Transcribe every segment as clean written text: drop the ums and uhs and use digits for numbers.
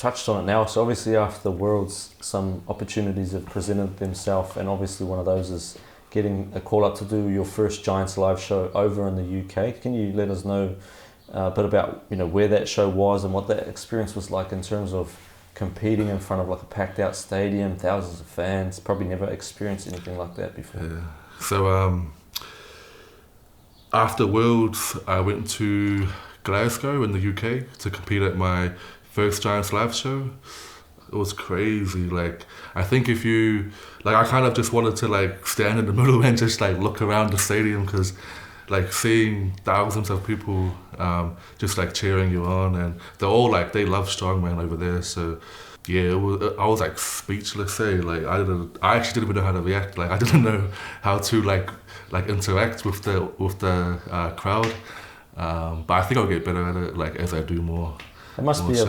touched on it now. So obviously after the Worlds, some opportunities have presented themselves, and obviously one of those is getting a call up to do your first Giants live show over in the UK. Can you let us know a bit about where that show was and what that experience was like in terms of competing in front of like a packed out stadium, thousands of fans? Probably never experienced anything like that before. Yeah. So after Worlds, I went to Glasgow in the UK to compete at my first Giants live show. It was crazy. Like, I think if you, like, I kind of just wanted to like stand in the middle and just like look around the stadium, because like seeing thousands of people just like cheering you on, and they're all like, they love strongman over there. So yeah, I was like speechless. Like I actually didn't even know how to react. Like I didn't know how to like interact with the crowd. But I think I'll get better at it like as I do more. It must be a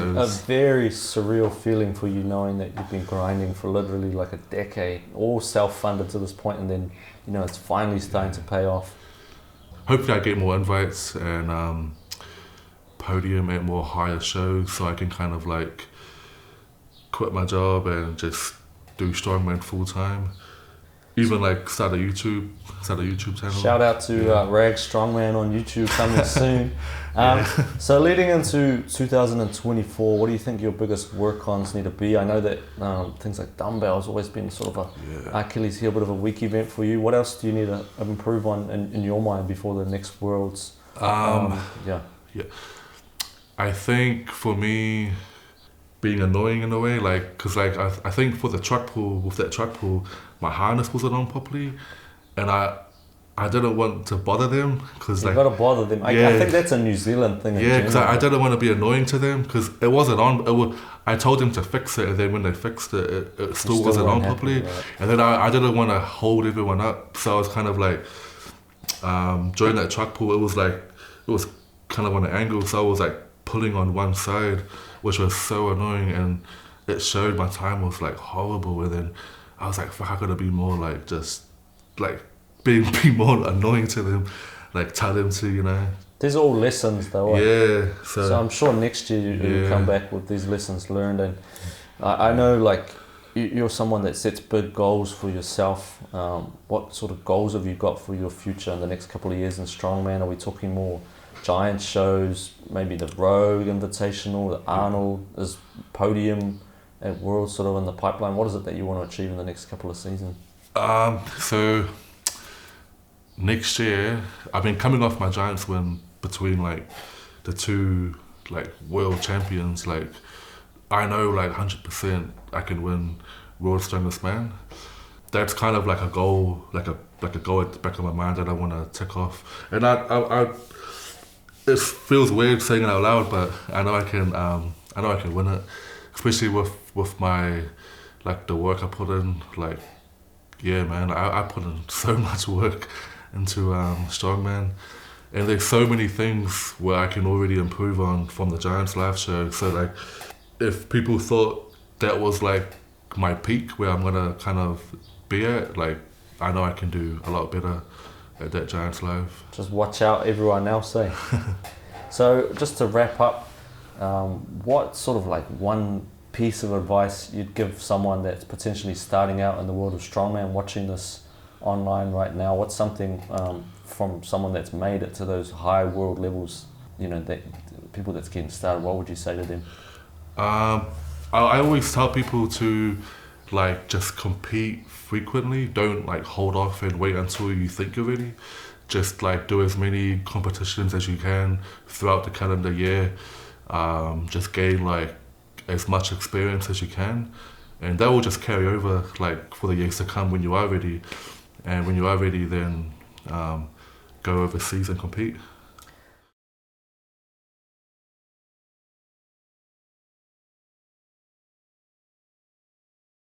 very surreal feeling for you, knowing that you've been grinding for literally like a decade, all self-funded to this point, and then it's finally starting to pay off. Hopefully I get more invites and podium at more higher shows, so I can kind of like quit my job and just do strongman full time. Even like start a YouTube channel. Shout out to Ragg Strongman on YouTube coming soon. So leading into 2024, what do you think your biggest work-ons need to be? I know that things like dumbbells always been sort of a Achilles heel, bit of a weak event for you. What else do you need to improve on in your mind before the next Worlds? I think for me, being annoying in a way, like, cause like I think for the truck pull, my harness wasn't on properly, and I didn't want to bother them, cause You've got to bother them. I think that's a New Zealand thing. Yeah, because I didn't want to be annoying to them, because it wasn't on. I told them to fix it, and then when they fixed it, it still wasn't on properly. Right. And then I didn't want to hold everyone up, so I was kind of like, during that truck pull, it was kind of on an angle, so I was like pulling on one side, which was so annoying, and it showed my time was like horrible. And then I was like, fuck, I gotta be more like just like be more annoying to them, like tell them to, These are all lessons though. Yeah. So I'm sure next year you'll come back with these lessons learned. And I know like you're someone that sets big goals for yourself. What sort of goals have you got for your future in the next couple of years in strongman? Are we talking more Giant shows, maybe the Rogue Invitational, the Arnold, is podium at Worlds sort of in the pipeline? What is it that you want to achieve in the next couple of seasons? So next year, I've been coming off my Giants win between like the two like world champions. Like I know like 100% I can win World's Strongest Man. That's kind of like a goal, like a goal at the back of my mind that I want to tick off. And I it feels weird saying it out loud, but I know I can win it, especially with my like the work I put in. Like, yeah, man, I put in so much work into strongman, and there's so many things where I can already improve on from the Giants live show. So like, if people thought that was like my peak where I'm gonna kind of be at, like, I know I can do a lot better at that Giants live. Just watch out, everyone else, eh? So just to wrap up, what sort of like one piece of advice you'd give someone that's potentially starting out in the world of strongman, watching this online right now? What's something from someone that's made it to those high world levels, that people that's getting started, what would you say to them? I always tell people to like just compete frequently. Don't like hold off and wait until you think you're ready. Just like do as many competitions as you can throughout the calendar year. Just gain like as much experience as you can, and that will just carry over like for the years to come when you are ready. And when you are ready, then go overseas and compete.